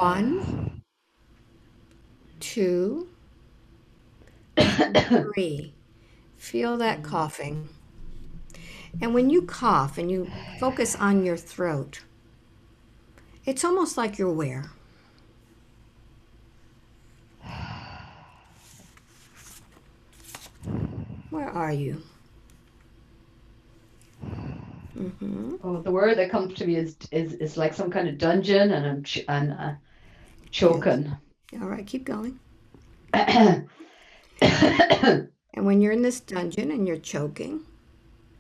1, 2, and 3. Feel that coughing. And when you cough and you focus on your throat, it's almost like you're where? Where are you? Oh, the word that comes to me is like some kind of dungeon, and I'm choking. Yes. All right, keep going. And And when you're in this dungeon and you're choking,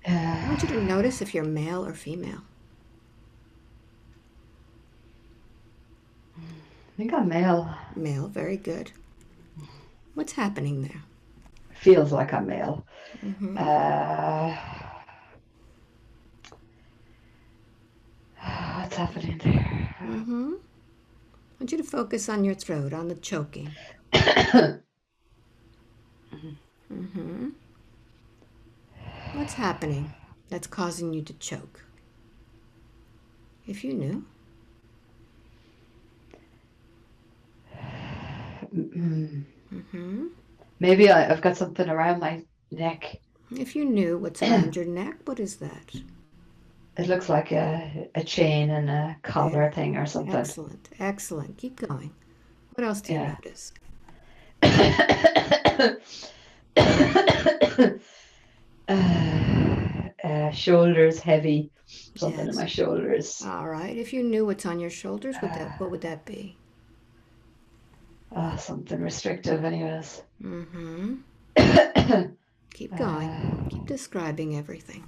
I want you to notice if you're male or female. I think I'm male. Male, very good. What's happening there? Feels like I'm male. What's happening there? I want you to focus on your throat, on the choking. What's happening that's causing you to choke? If you knew. Maybe I've got something around my neck. If you knew what's around your neck, what is that? It looks like a chain and a collar thing or something. Excellent, excellent. Keep going. What else do you notice? Shoulders heavy. Something in my shoulders. All right. If you knew what's on your shoulders, what would that be? Something restrictive, anyways. Keep going. Keep describing everything.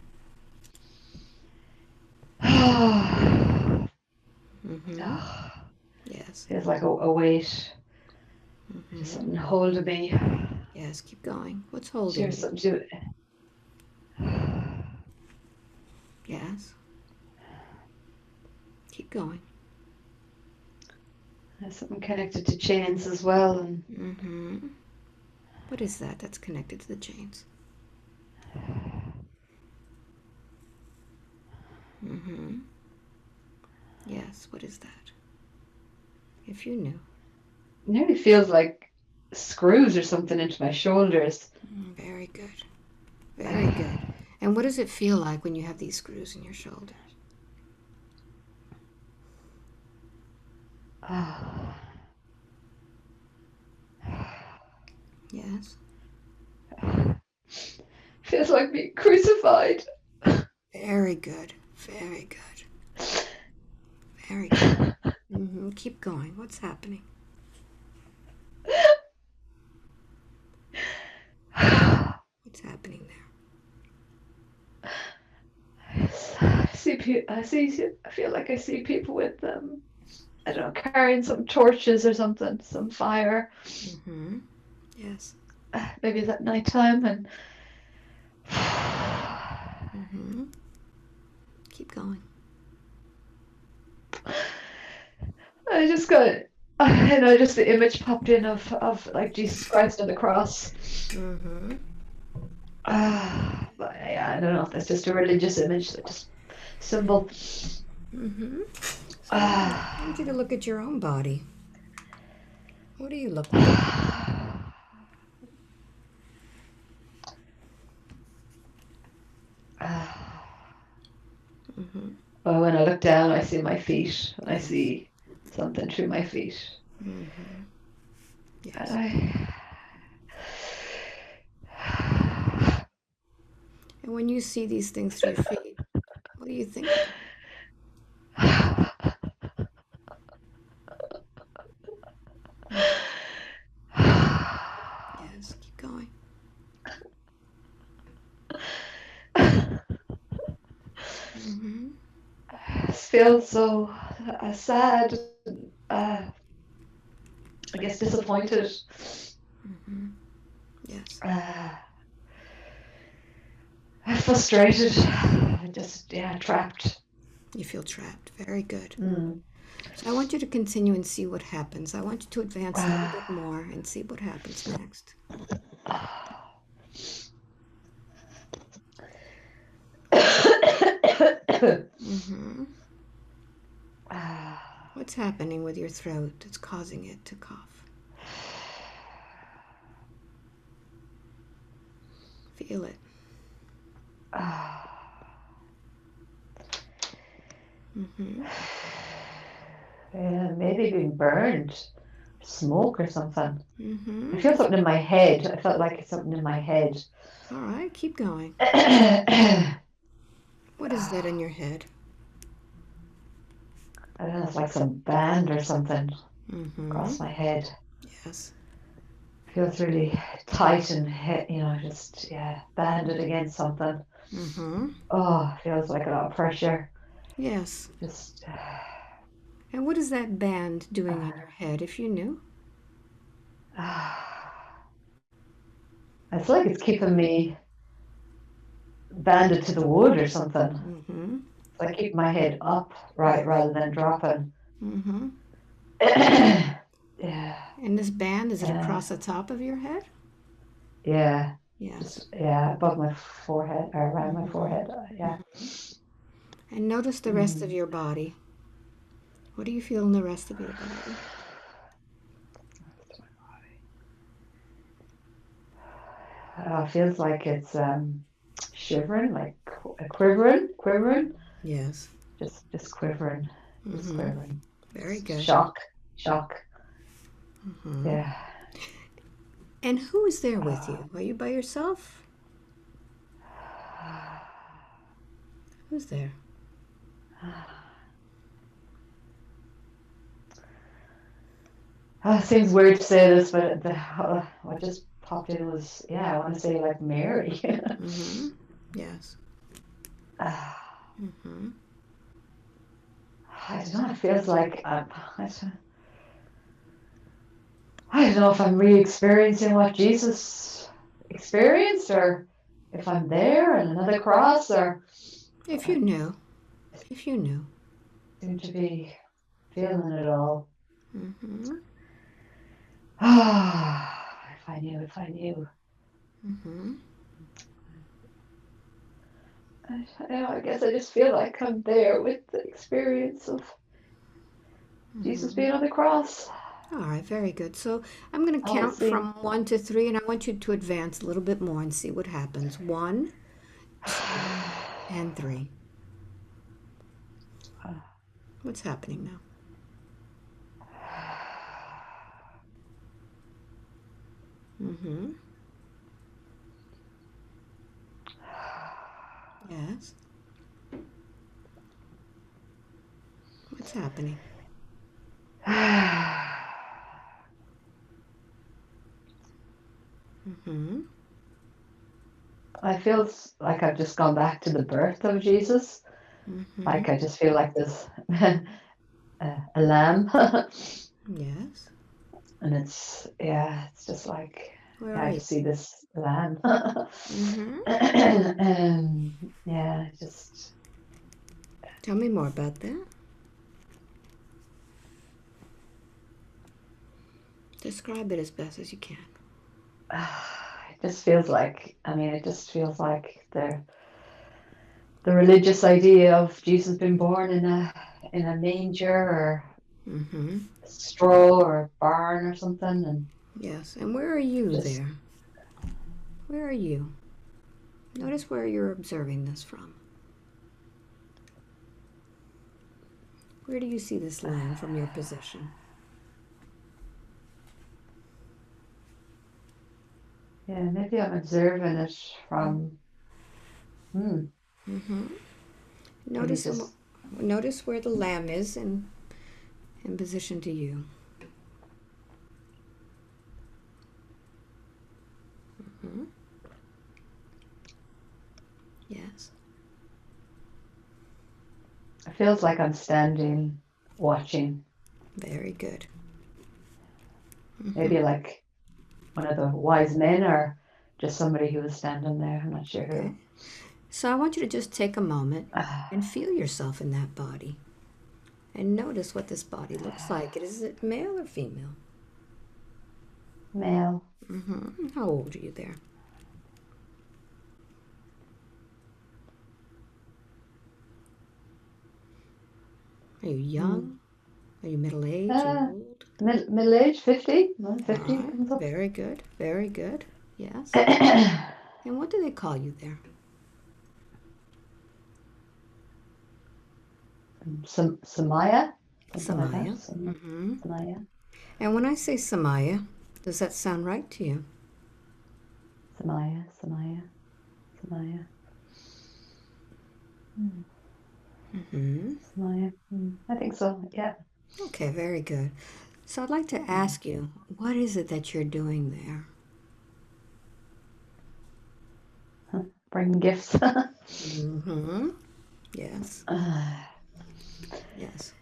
Yes. Feels like a weight. Something holding me. Yes, keep going. What's holding you? Something to it. Yes. Keep going. There's something connected to chains as well. What is that that's connected to the chains? Yes, what is that? If you knew. It nearly feels like screws or something into my shoulders. Very good. Very good. And what does it feel like when you have these screws in your shoulders? Yes. Feels like being crucified. Very good. Very good. Very good. Keep going. What's happening? What's happening there? I feel like I see people with I don't know, carrying some torches or something, some fire. Yes. Maybe it's at nighttime and Keep going. I just got, just the image popped in of like Jesus Christ on the cross. But yeah, I don't know if that's just a religious image, just symbol. I want you to look at your own body. What do you look like? Well, when I look down, I see my feet. I see something through my feet. Yes. And when you see these things through your feet, what do you think of? Yes, keep going. It feels so sad. I guess disappointed. Yes. Frustrated. Just trapped. You feel trapped. Very good. So I want you to continue and see what happens. I want you to advance a little bit more and see what happens next. What's happening with your throat that's causing it to cough? Feel it. Yeah, maybe being burned, smoke or something. I feel something in my head. I felt like it's something in my head. All right, keep going. What is that in your head? I don't know, it's like some band or something across my head. Yes. Feels really tight and, just, banded against something. Oh, feels like a lot of pressure. Yes. Just. And what is that band doing on your head, if you knew? It's like it's keeping me banded to the wood or something. So I keep my head up, right, rather than dropping. Yeah. And this band, is it across the top of your head? Yeah. Yes. Just, above my forehead, or around my forehead. Yeah. And notice the rest of your body. What do you feel in the rest of your body? It feels like it's shivering, like quivering. Yes. Just quivering. Just quivering. Very good. Shock. Yeah. And who is there with you? Are you by yourself? Who's there? It seems weird to say this, but what just popped in was, I want to say like Mary. Yes. I don't know. It feels like I don't know if I'm re-experiencing what Jesus experienced, or if I'm there in another cross, or If you knew. seem to be feeling it all. If I knew. I guess I just feel like I'm there with the experience of Jesus being on the cross. All right, very good. So I'm going to count from 1 to 3, and I want you to advance a little bit more and see what happens. 1, 2, and 3. What's happening now? Yes. What's happening? I feel like I've just gone back to the birth of Jesus. Like I just feel like there's a lamb. Yes. And it's just like Where are I you? see this lamb. Just Tell me more about that. Describe it as best as you can. it just feels like the religious idea of Jesus being born in a manger or a straw or a barn or something. And yes. And where are you there? Where are you? Notice where you're observing this from. Where do you see this lamb from your position? Yeah, maybe I'm observing it from. Notice where the lamb is in position to you. Yes. It feels like I'm standing, watching. Very good. Maybe like one of the wise men, or just somebody who was standing there. I'm not sure who. So I want you to just take a moment and feel yourself in that body. And notice what this body looks like. Is it male or female? Male. How old are you there? Are you young? Are you middle-aged? Are you old? Middle age, 50. All 50 right. comes up. Very good. Very good. Yes. And what do they call you there? Samaya, something like that. Samaya. Mm-hmm. Samaya. And when I say Samaya, does that sound right to you? Samaya. Samaya. Samaya. Mm-hmm. Samaya. I think so. Yeah. Okay, very good. So I'd like to ask you, what is it that you're doing there? Bringing gifts. Mm-hmm. Yes. Yes.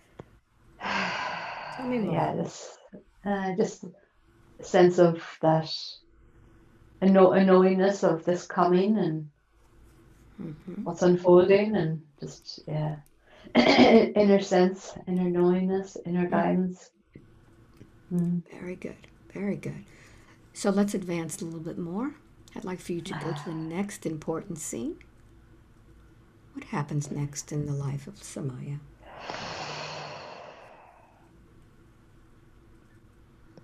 Tell me more. Yeah, this just a sense of that a knowingness of this coming and Mm-hmm. what's unfolding, and just inner sense, inner knowingness, inner guidance. Very good. Very good. So let's advance a little bit more. I'd like for you to go to the next important scene. What happens next in the life of Samaya?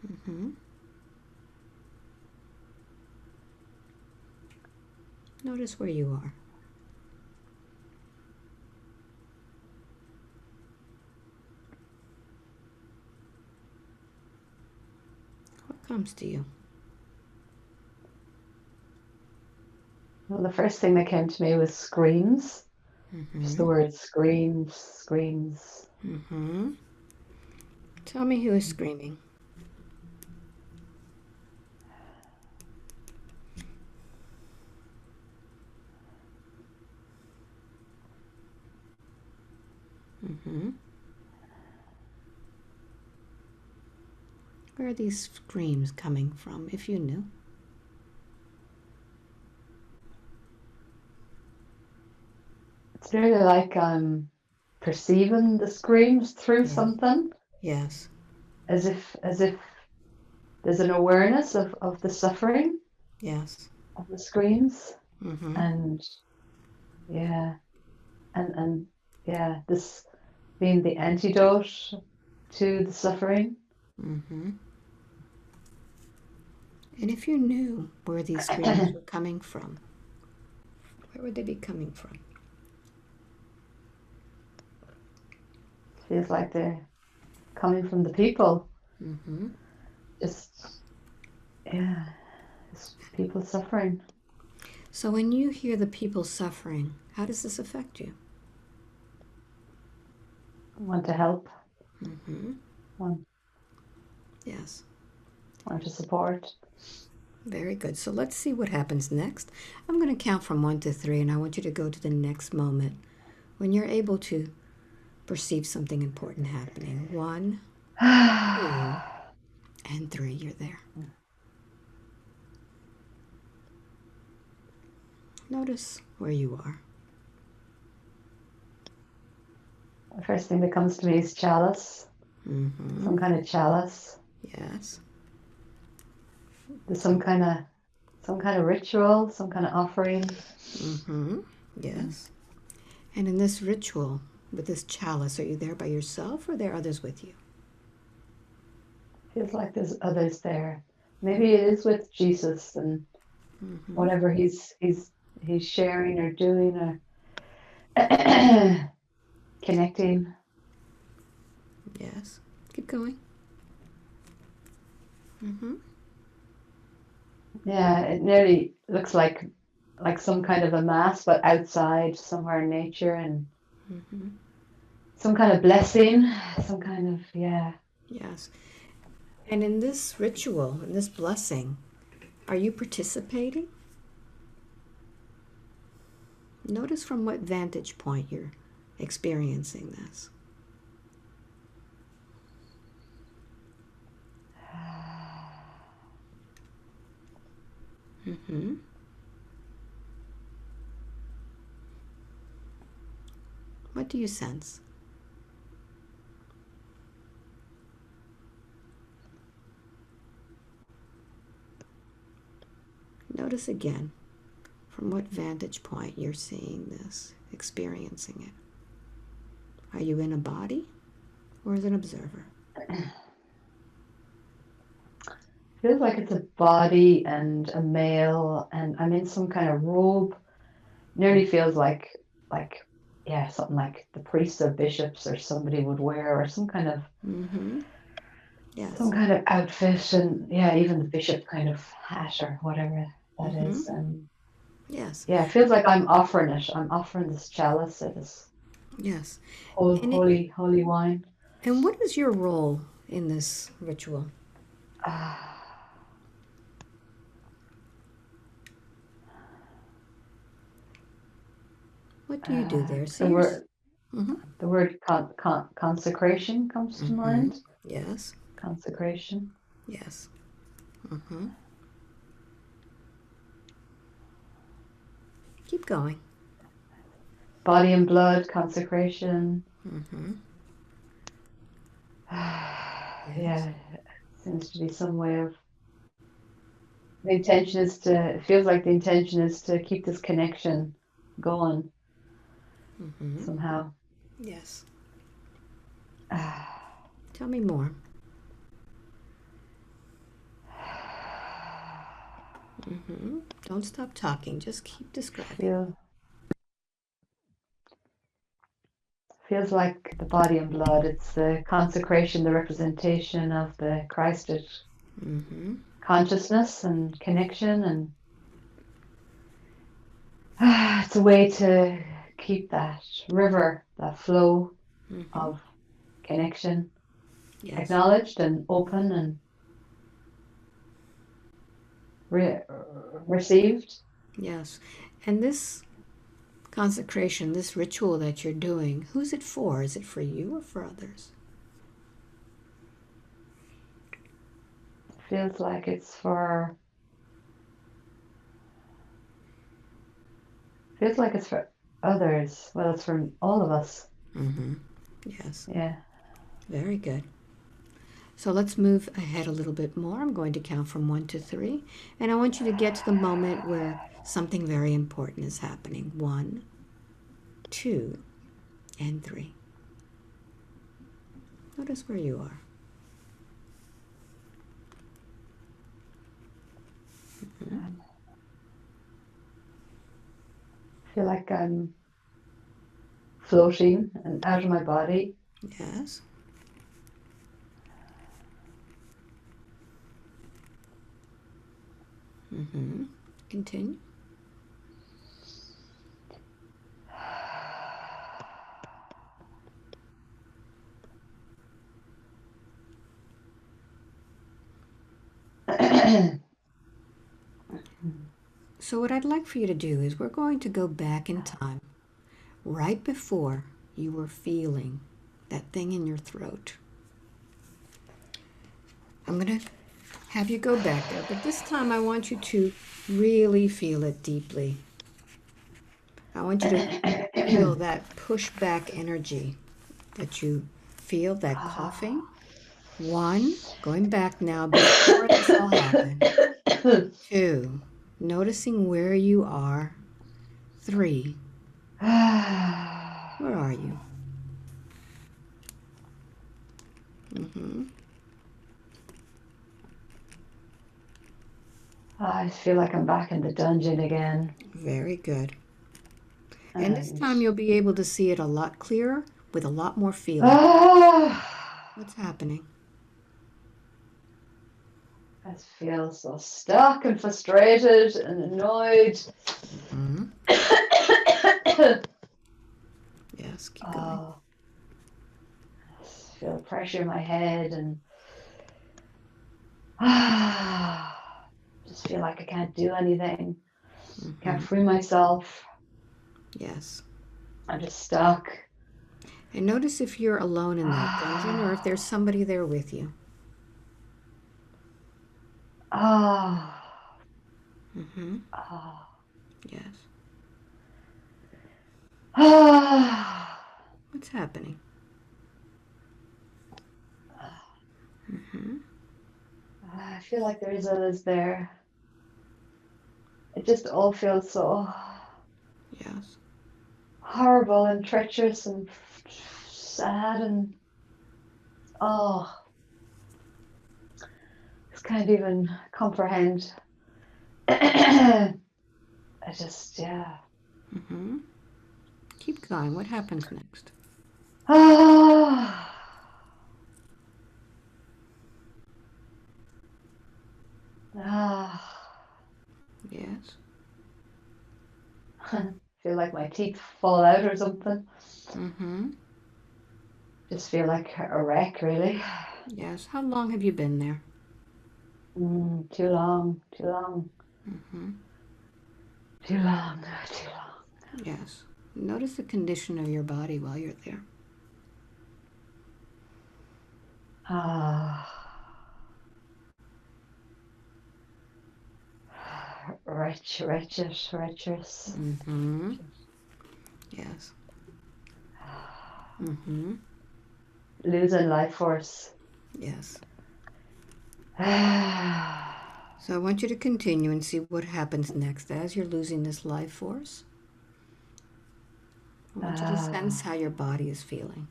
Mm-hmm. Notice where you are. What comes to you? Well, the first thing that came to me was screams. Just the Mm-hmm. word screams, screams. Mm-hmm. Tell me who is screaming. Mm-hmm. Where are these screams coming from, if you knew? It's really like I'm perceiving the screams through Yeah. something, Yes. as if there's an awareness of the suffering Yes. of the screams, Mm-hmm. and yeah, and yeah, this being the antidote to the suffering. Mm-hmm. And if you knew where these screams were coming from, where would they be coming from? Feels like they're coming from the people. Mm-hmm. Just yeah, just people suffering. So when you hear the people suffering, how does this affect you? Want to help, Mm-hmm. want Yes. want to support. Very good. So let's see what happens next. I'm going to count from 1 to 3, and I want you to go to the next moment when you're able to perceive something important happening. 1, 2, and 3. You're there. Notice where you are. The first thing that comes to me is chalice, Mm-hmm. some kind of chalice. Yes. There's some kind of ritual, some kind of offering. Mm-hmm. Yes. And in this ritual, with this chalice, are you there by yourself or are there others with you? Feels like there's others there. Maybe it is with Jesus and Mm-hmm. whatever he's sharing or doing or connecting. Yes. Keep going. Mm-hmm. Yeah, it nearly looks like some kind of a mass, but outside somewhere in nature, and Mm-hmm. some kind of blessing, some kind of yeah. Yes. And in this ritual, in this blessing, are you participating? Notice from what vantage point you're experiencing this. Mm-hmm. What do you sense? Notice again from what vantage point you're seeing this, experiencing it. Are you in a body or as an observer? Feels like it's a body and a male, and I'm in some kind of robe. Nearly feels like yeah, something like the priests or bishops or somebody would wear, or some kind of Yes. outfit, and yeah, even the bishop kind of hat or whatever that is. And Yes. yeah, it feels like I'm offering it. I'm offering this chalice or this Yes. holy wine. And what is your role in this ritual? Ah, What do you do there? the See your. word the word consecration comes to mind. Yes. Consecration. Yes. Keep going. Body and blood consecration. Yes. Yeah, seems to be some way of the intention is to. It feels like the intention is to keep this connection going somehow. Yes. Ah, Tell me more. Don't stop talking. Just keep describing. feel feels like the body and blood. It's the consecration, the representation of the Christed consciousness and connection, and it's a way to keep that river, that flow of connection Yes. acknowledged and open and re- received. Yes. And this consecration, this ritual that you're doing, who's it for? Is it for you or for others? Feels like it's for. Feels like it's for others. Well, it's for all of us. Yes. Yeah. Very good. So let's move ahead a little bit more. I'm going to count from 1 to 3. And I want you to get to the moment where something very important is happening. 1, 2, and 3. Notice where you are. Feel like I'm floating and out of my body. Yes. Continue. So what I'd like for you to do is we're going to go back in time, right before you were feeling that thing in your throat. I'm going to have you go back there, but this time I want you to really feel it deeply. I want you to feel that pushback energy that you feel, that coughing. 1, going back now before this all happened. 2, noticing where you are. 3, where are you? I feel like I'm back in the dungeon again. Very good. And this And time you'll be able to see it a lot clearer with a lot more feeling. What's happening? I feel so stuck and frustrated and annoyed. Yes, keep going. I feel pressure in my head and just feel like I can't do anything. Can't free myself. Yes. I'm just stuck. And notice if you're alone in that dungeon or if there's somebody there with you. Yes. What's happening? I feel like there's others there. It just all feels so Yes. horrible and treacherous and sad and Oh, just can't even comprehend. I just, yeah. Mm-hmm. Keep going. What happens next? Ah. Ah. Yes. Feel like my teeth fall out or something. Mm-hmm. Just feel like a wreck, really. Yes. How long have you been there? Too long, too long, Mm-hmm. too long, too long. Yes. Notice the condition of your body while you're there. Ah. Wretched. Mm-hmm. Yes. Mm-hmm. Losing life force. Yes. Ah. So I want you to continue and see what happens next as you're losing this life force. I want you to sense how your body is feeling.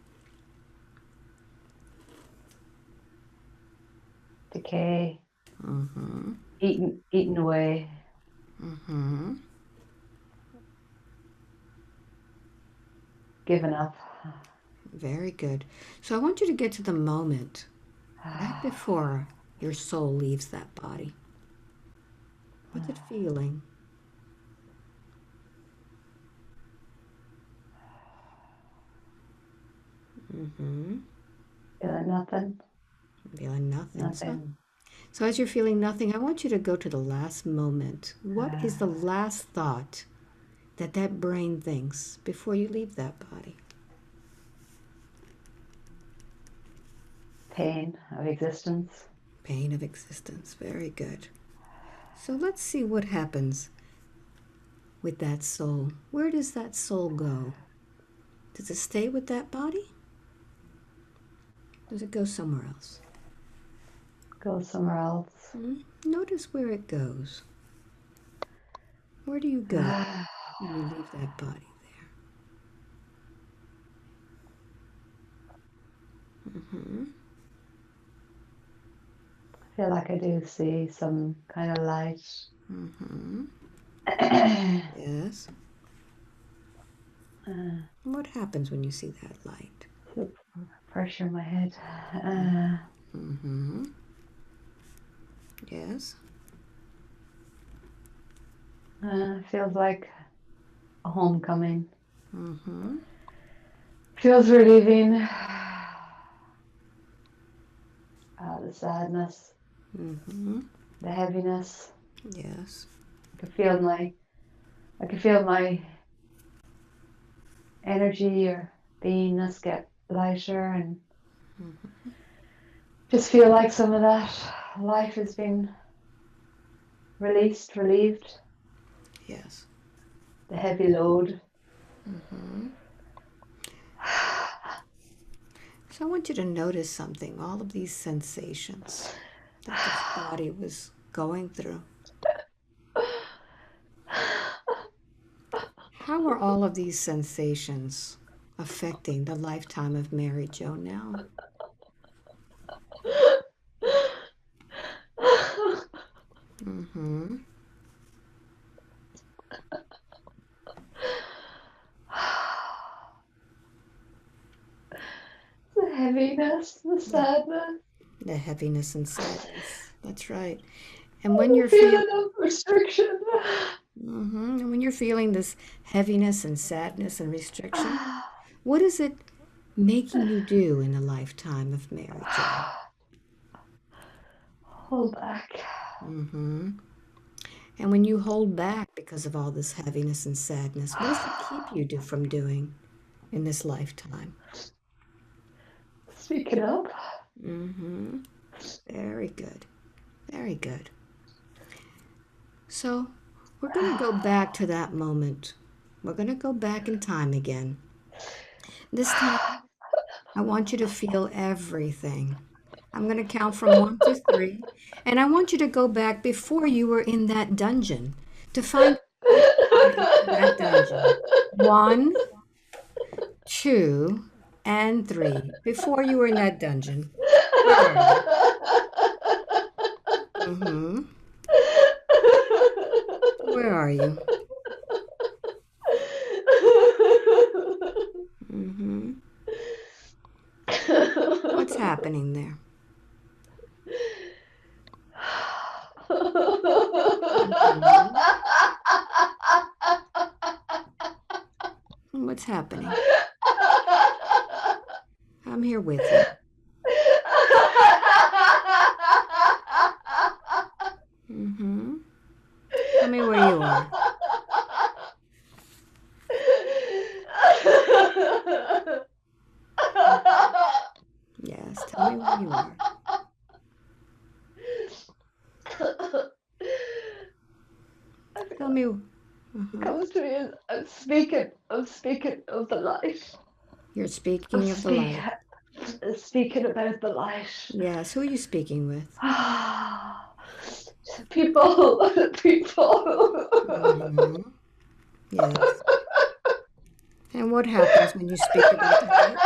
Decay. Mm-hmm. Eaten away. Mm-hmm. Given up. Very good. So I want you to get to the moment right before your soul leaves that body. What's it feeling? Mm-hmm. Feeling nothing. Feeling nothing. Nothing. So as you're feeling nothing, I want you to go to the last moment. What is the last thought that brain thinks before you leave that body? Pain of existence. Pain of existence. Very good. So let's see what happens with that soul. Where does that soul go? Does it stay with that body? Does it go somewhere else? Go somewhere else. Notice where it goes. Where do you go when you leave that body there? Mm-hmm. I feel like I do see some kind of light. Mm-hmm. Yes. What happens when you see that light? Pressure in my head. Mm-hmm. Yes. Feels like a homecoming. Mm-hmm. Feels relieving. The sadness, Mm-hmm. the heaviness. Yes. I can feel my energy or beingness get lighter and just feel like some of that life has been released, relieved. Yes. The heavy load. Mm-hmm. So I want you to notice something, all of these sensations that this body was going through. How are all of these sensations affecting the lifetime of Mary Jo now? Mm-hmm. The heaviness, the The, sadness, the heaviness and sadness. That's right. And when the you're feeling feeling of restriction. and when you're feeling this heaviness and sadness and restriction, what is it making you do in a lifetime of Mary Jo? Hold back. Mm-hmm. And when you hold back because of all this heaviness and sadness, what does it keep you from doing in this lifetime? Speaking up. Mm-hmm. Very good. Very good. So we're going to go back to that moment. We're going to go back in time again. This time, I want you to feel everything. I'm going to count from 1 to 3, and I want you to go back before you were in that dungeon to find how you got into that dungeon. 1, 2, and 3. Before you were in that dungeon. Where are you? Mm-hmm. Where are you? Mm-hmm. What's happening there? Mm-hmm. What's happening? I'm here with you. Mm-hmm. Tell me where you are. Yes, tell me where you are. Tell me. Uh-huh. Comes to me as I'm speaking of the light. You're I'm speaking of the light. speaking about the light. Yes, who are you speaking with? People, people. Mm-hmm. Yes. And what happens when you speak about the light?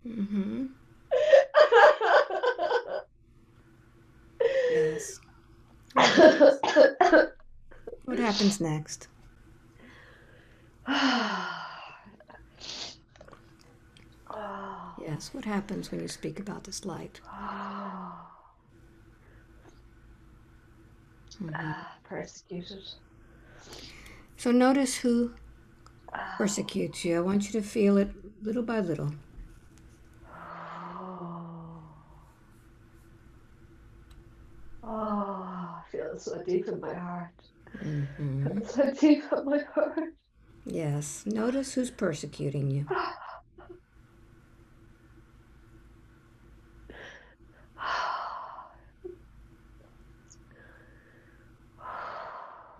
Mm-hmm. Yes. What happens? What happens next? Yes, what happens when you speak about this light? Mm-hmm. Persecuted. So notice who persecutes you. I want you to feel it little by little. I feel it so deep in my heart. Mm-hmm. So deep in my heart. Yes, notice who's persecuting you.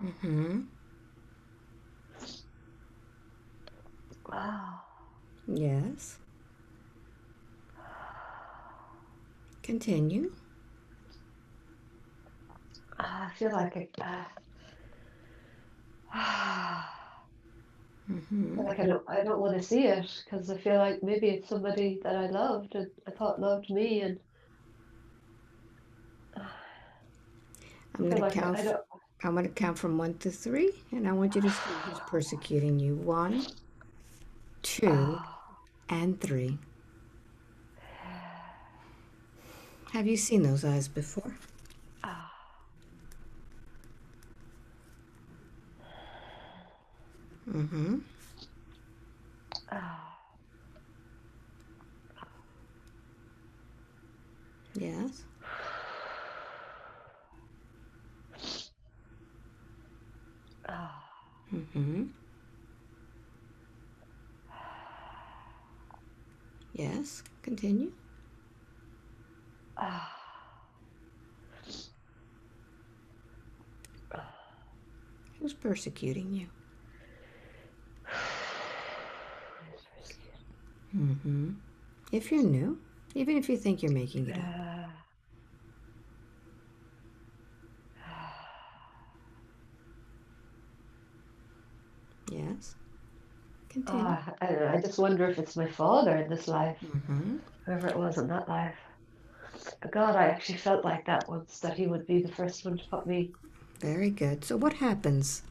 Mm-hmm. Wow. Yes. Continue. I feel like Mm-hmm. I don't want to see it because I feel like maybe it's somebody that I loved and I thought loved me, and I I'm feel gonna like I count. don't. I'm gonna count from 1 to 3, and I want you to see who's persecuting you. 1, 2, and 3. Have you seen those eyes before? Mm-hmm. Yes. Mm-hmm. Yes. Continue. Who's persecuting you? Mm-hmm. If you're new, even if you think you're making it up. Yes. Continue. I don't know. I just wonder if it's my father in this life, Mm-hmm. whoever it was in that life. But God, I actually felt like that once, that he would be the first one to put me. Very good. So what happens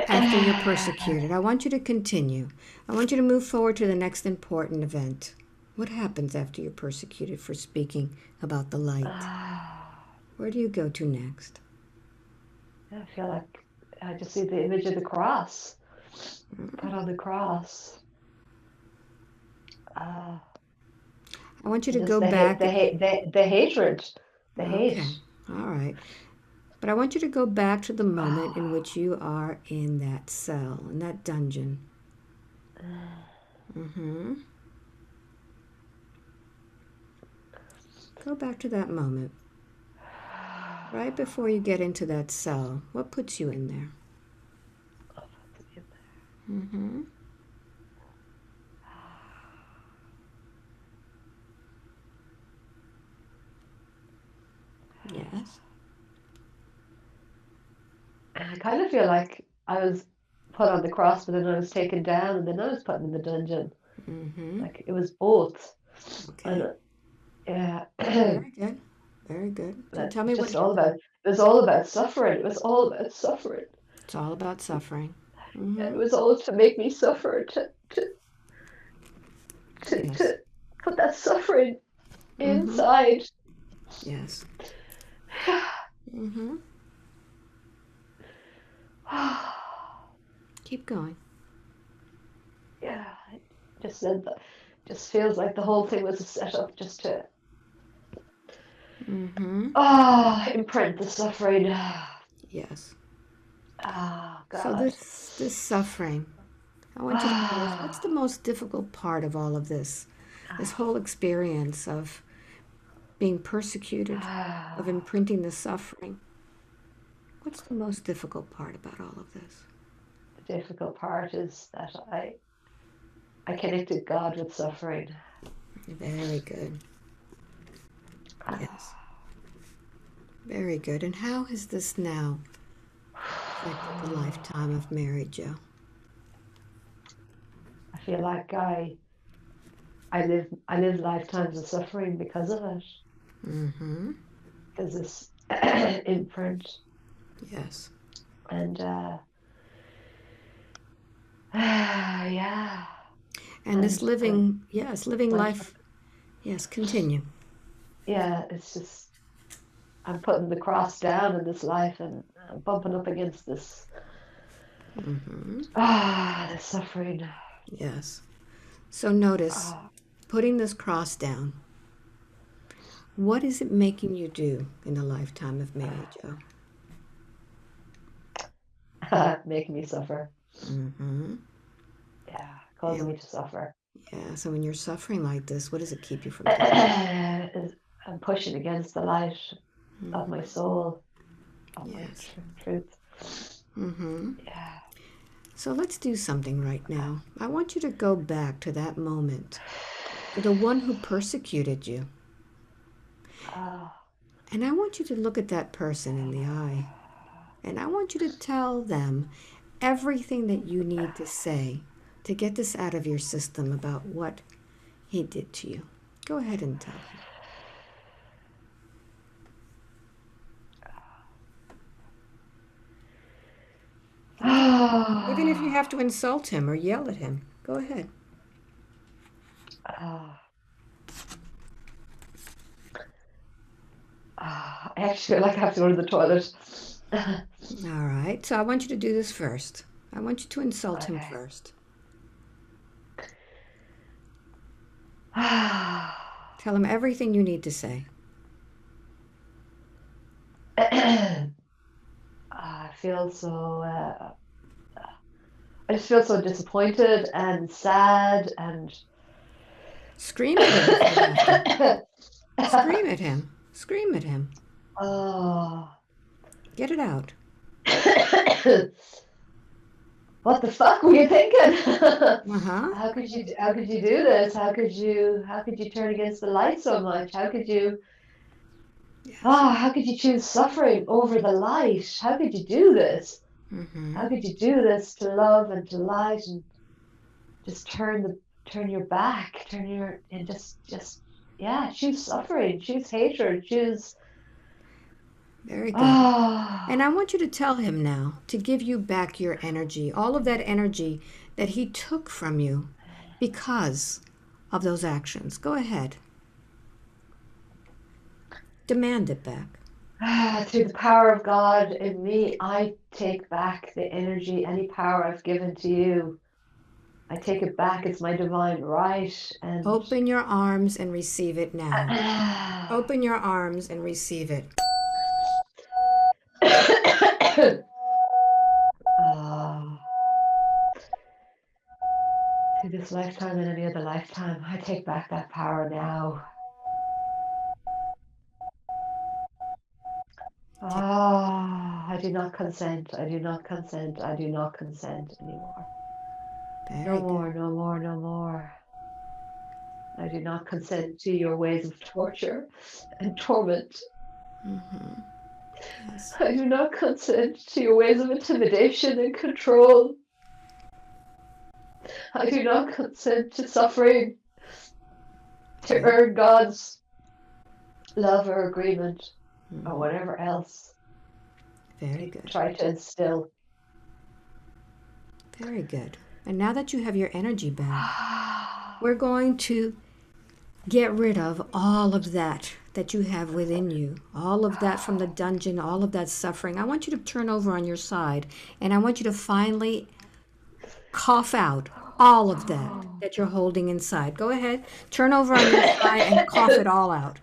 after you're persecuted? I want you to continue. I want you to move forward to the next important event. What happens after you're persecuted for speaking about the light? Where do you go to next? I feel like I just see the image of the cross, put on the cross. I want you to Just go back. the hatred, the Okay. hate. All right. But I want you to go back to the moment in which you are in that cell, in that dungeon. Mm-hmm. Go back to that moment. Right before you get into that cell. What puts you in there? Mm-hmm. Yes. I kind of feel like I was put on the cross, but then I was taken down, and then I was put in the dungeon. Mm-hmm. Like it was both. Okay. And yeah, Very good. Very good. So but tell me what just all about, it was all about suffering. It was all about suffering. it's all about suffering. It Mm-hmm. was all to make me suffer, Yes. to put that suffering Mm-hmm. inside. Yes. Mm-hmm. Keep going. Yeah, I just said that. Just feels like the whole thing was a setup just to Mm-hmm. imprint the suffering. Yes. Oh So God. this suffering, I want you to notice what's the most difficult part of all of this? This whole experience of being persecuted, of imprinting the suffering. What's the most difficult part about all of this? The difficult part is that I connected God with suffering. Very good. Yes. Very good. And how has this now affected the lifetime of Mary Jo? I feel like I live lifetimes of suffering because of it. Mm-hmm. Because this imprint Yes. and yeah, And this and my living, yes, living my life. Yes, continue. yeah, it's just I'm putting the cross down in this life and bumping up against this Mm-hmm. this suffering. Yes. So notice Ah, putting this cross down. What is it making you do in the lifetime of Mary Jo? making me suffer. Mm-hmm. Yeah, causing And me to suffer. yeah, so when you're suffering like this, what does it keep you from doing? I'm pushing against the light of my Mm-hmm. soul, of my Yes. truth. Mm-hmm. Yeah. So let's do something right now. I want you to go back to that moment, to the one who persecuted you. Oh, And I want you to look at that person in the eye. And I want you to tell them everything that you need to say to get this out of your system about what he did to you. Go ahead and tell them. Even if you have to insult him or yell at him, go ahead. oh, I actually feel like I have to go to the toilet. All right. So I want you to do this first. I want you to insult him Okay. first. Tell him everything you need to say. I feel so. I just feel so disappointed and sad and. Scream at him if you have to. Scream at him. Scream at him. Oh. Get it out. What the fuck were you thinking? Uh huh. How could you do this? How could you turn against the light so much? Yes. How could you choose suffering over the light? How could you do this? Mm hmm. How could you do this to love and to light and just turn your back, and just yeah, choose suffering, choose hatred, choose Very good. ah And I want you to tell him now to give you back your energy, all of that energy that he took from you because of those actions. Go ahead. Demand it back. through the power of God in me, I take back the energy, any power I've given to you. I take it back. It's my divine right. And Open your arms and receive it now. Open your arms and receive it. Ah, through this lifetime and any other lifetime, I take back that power now. I do not consent. I do not consent. I do not consent anymore. No Very good. more, no more, no more. I do not consent to your ways of torture and torment. Yes. I do not consent to your ways of intimidation and control. I do not consent to suffering to earn God's love or agreement or whatever else Very you good. try to instill. Very good. And now that you have your energy back, we're going to get rid of all of that that you have within you, all of that from the dungeon, all of that suffering. I want you to turn over on your side, and I want you to finally cough out all of that you're holding inside. Go ahead, turn over on your side and cough it all out.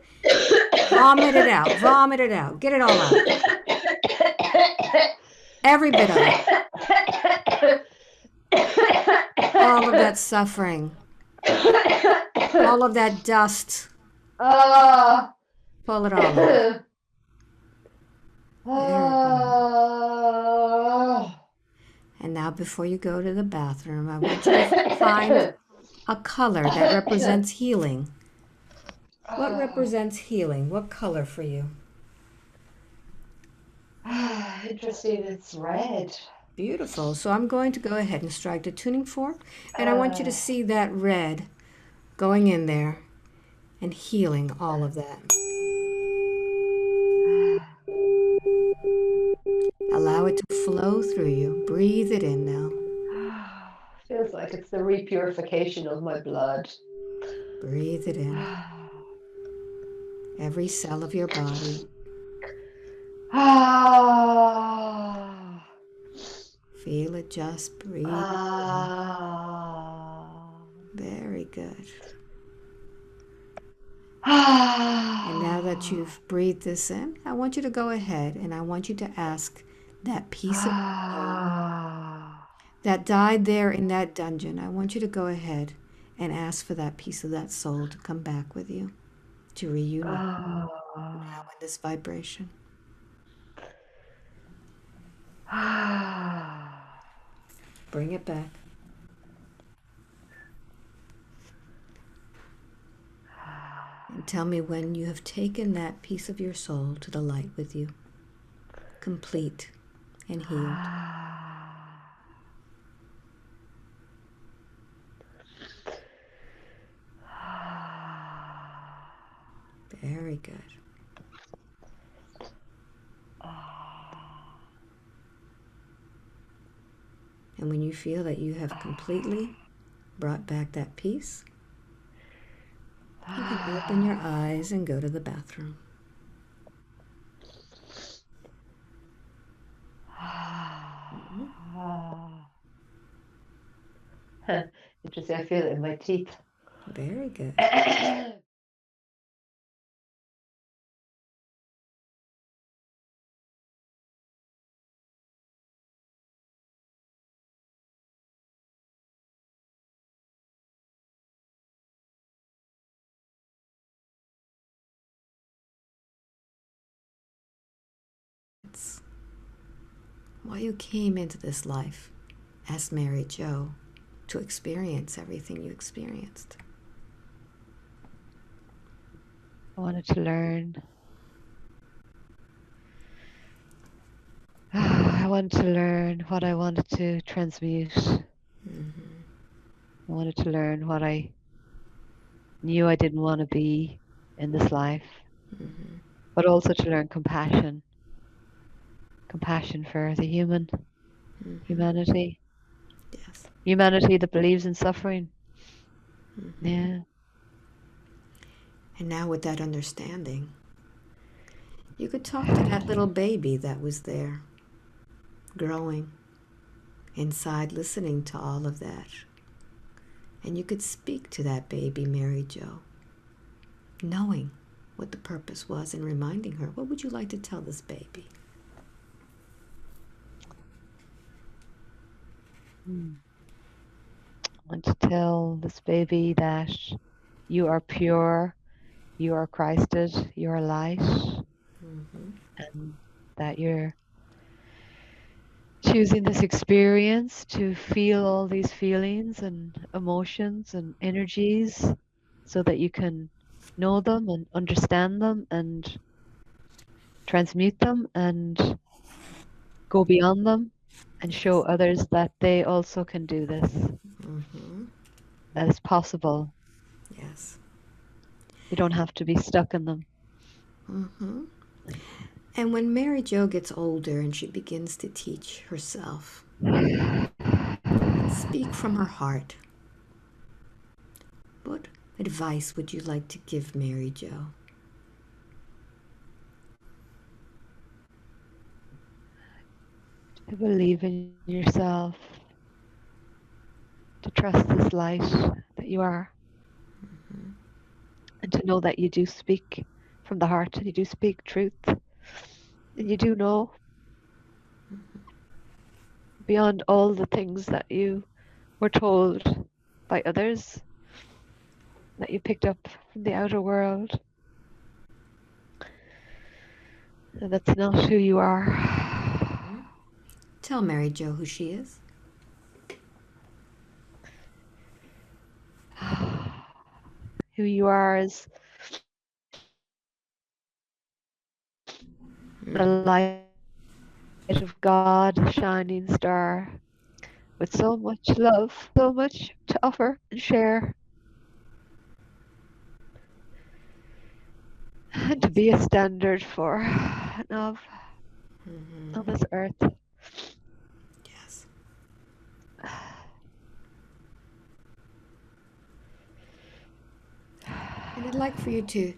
Vomit it out, vomit it out, get it all out. Every bit of it. All of that suffering, all of that dust. Pull it all out. Very good. And now before you go to the bathroom, I want you to find a color that represents healing. What represents healing? What color for you? Interesting, it's red. Beautiful. So I'm going to go ahead and strike the tuning fork, and I want you to see that red going in there and healing all of that. Allow it to flow through you. Breathe it in now. Feels like it's the repurification of my blood. Breathe it in. Every cell of your body. Feel it just breathe. Very good. And now that you've breathed this in, I want you to go ahead and I want you to ask that piece of that died there in that dungeon. I want you to go ahead and ask for that piece of that soul to come back with you, to reunite now in this vibration. Bring it back. And tell me when you have taken that piece of your soul to the light with you, complete and healed. Very good. And when you feel that you have completely brought back that peace, you can open your eyes and go to the bathroom. Interesting, I feel it in my teeth. Very good. It's why you came into this life as Mary Jo, to experience everything you experienced. I wanted to learn. I wanted to learn what I wanted to transmute. I wanted to learn what I knew I didn't want to be in this life, but also to learn compassion. Compassion for the humanity. Yes. Humanity that believes in suffering. Yeah. And now with that understanding, you could talk to that little baby that was there, growing inside, listening to all of that. And you could speak to that baby, Mary Jo, knowing what the purpose was and reminding her, what would you like to tell this baby? I want to tell this baby that you are pure, you are Christed, you are light, and that you're choosing this experience to feel all these feelings and emotions and energies so that you can know them and understand them and transmute them and go beyond them and show others that they also can do this, that it's possible. Yes. You don't have to be stuck in them. And when Mary Jo gets older and she begins to teach herself, speak from her heart. What advice would you like to give Mary Jo? To believe in yourself, to trust this light that you are, and to know that you do speak from the heart, and you do speak truth, and you do know beyond all the things that you were told by others, that you picked up from the outer world, and that's not who you are. Tell Mary Jo who she is. Who you are is the light of God, a shining star, with so much love, so much to offer and share, and to be a standard for of this earth. Yes. And I'd like for you to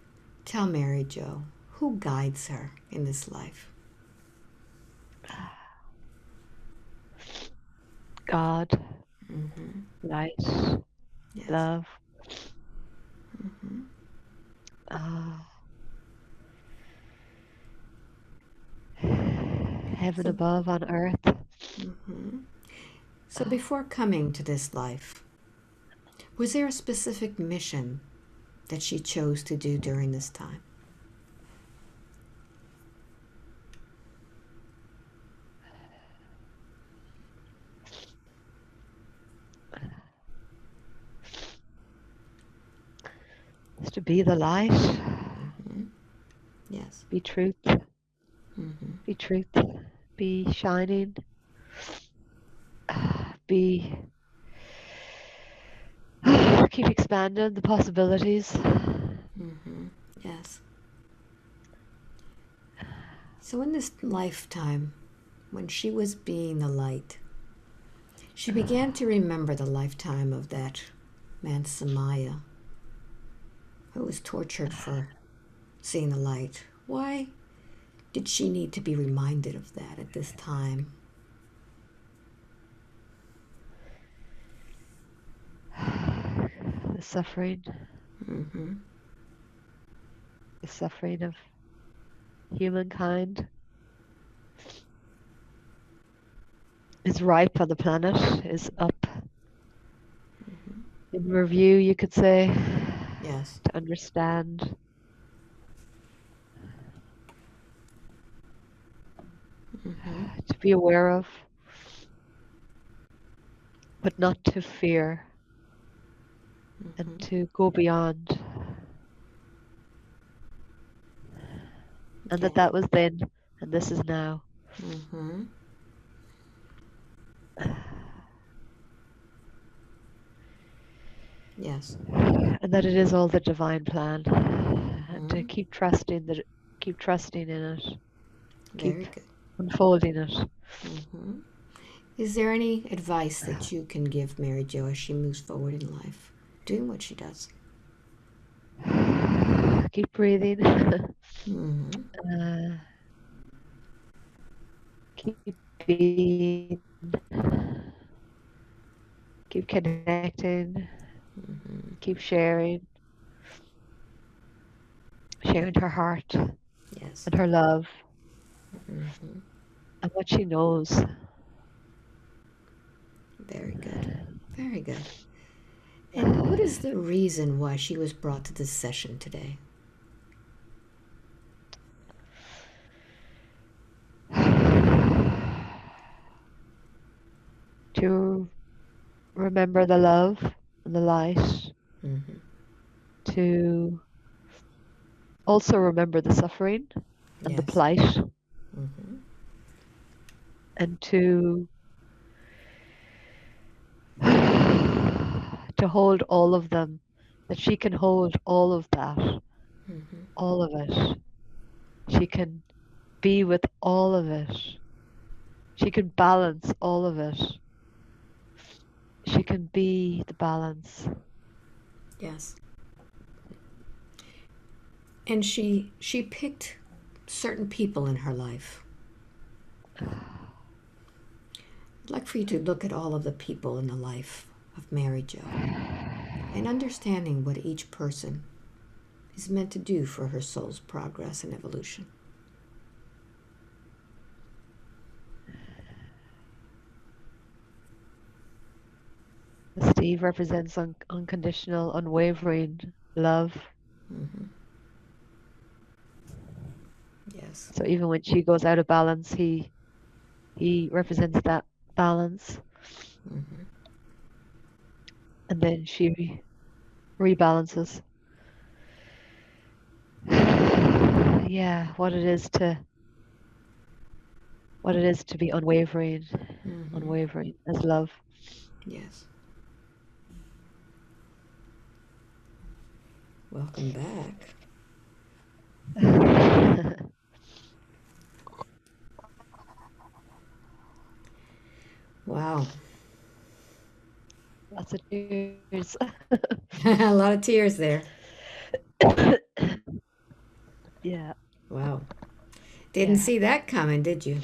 tell Mary Jo who guides her in this life. God, light, Yes. love. Heaven above on earth. So before coming to this life, was there a specific mission that she chose to do during this time? Is to be the light. Yes. Be truth. Be truth. Be shining. Be keep expanding the possibilities. Yes. So in this lifetime, when she was being the light, she began to remember the lifetime of that man Samaya, who was tortured for seeing the light. Why did she need to be reminded of that at this time? The suffering. The suffering of humankind is ripe on the planet, is up in review, you could say. Yes. To understand. To be aware of, but not to fear, and to go beyond. And that was then, and this is now. Yes. And that it is all the divine plan, and to keep trusting in it. Very Keep good. unfolding it. Is there any advice that you can give Mary Jo as she moves forward in life, doing what she does? Keep breathing. Keep being. Keep connecting. Keep sharing her heart. Yes. And her love. And what she knows. Very good. Very good. And what is the reason why she was brought to this session today? To remember the love and the light. To also remember the suffering and the Yes. plight, Mm-hmm. and to hold all of them, that she can hold all of that, Mm-hmm. all of it. She can be with all of it. She can balance all of it. She can be the balance. Yes. And she picked certain people in her life. I'd like for you to look at all of the people in the life of Mary Jo and understanding what each person is meant to do for her soul's progress and evolution. Steve represents unconditional, unwavering love. Mm-hmm. Yes. So even when she goes out of balance, he represents that balance. Mm-hmm. And then she rebalances. Yeah, what it is to be unwavering, Mm-hmm. unwavering as love. Yes. Welcome back. Wow. Lots of tears. A lot of tears there. Yeah. Wow. Didn't see that coming, did you?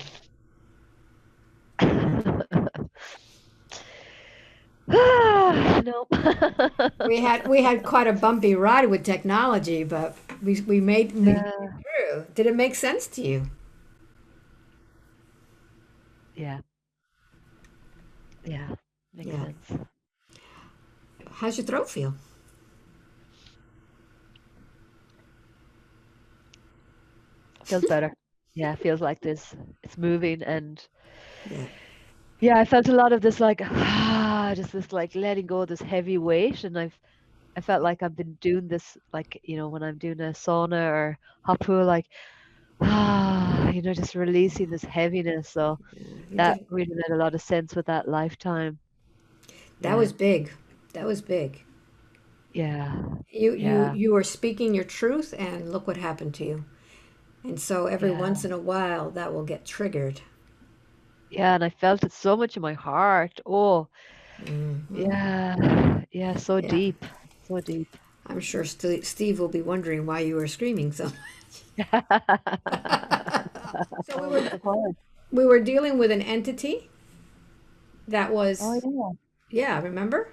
No. We had quite a bumpy ride with technology, but we made it Yeah. through. Did it make sense to you? Yeah. Yeah. Makes Yeah. sense. How's your throat feel? Feels better. Yeah, feels like it's moving, and Yeah. yeah, I felt a lot of this like just this like letting go of this heavy weight, and I felt like I've been doing this like, when I'm doing a sauna or hot pool, like just releasing this heaviness. So Yeah. You that did. really made a lot of sense with that lifetime. That Yeah. was big. That was big. Yeah. You Yeah. you were speaking your truth, and look what happened to you. And so every Yeah. once in a while, that will get triggered. Yeah, and I felt it so much in my heart. Oh, Hmm. yeah. Yeah, so Yeah. deep. So deep. I'm sure Steve will be wondering why you were screaming so. So Oh, what's the point? we were dealing with an entity that Oh was, yeah. yeah, remember?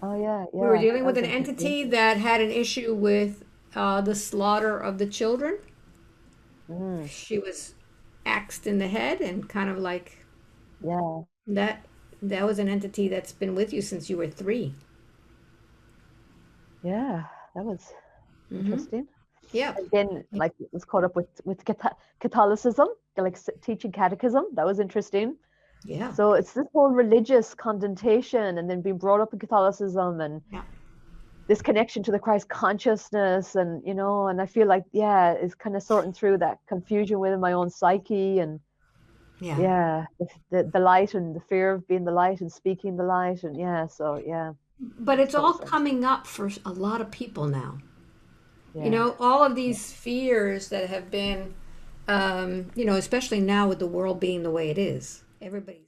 Oh yeah, We were yeah. dealing That with was an interesting. entity that had an issue with the slaughter of the children. Mm, She was axed in the head and kind of like yeah. that. That was an entity that's been with you since you were 3. Yeah. That was Mm-hmm. interesting. Yep. And then like it was caught up with Catholicism, like teaching catechism. That was interesting. Yeah. So it's this whole religious connotation, and then being brought up in Catholicism, and Yeah. this connection to the Christ consciousness, and and I feel like it's kind of sorting through that confusion within my own psyche, and Yeah. yeah, the light and the fear of being the light and speaking the light, and so But makes it's total all sense. coming up for a lot of people now. Yeah, All of yeah, these fears that have been, especially now with the world being the way it is, everybody's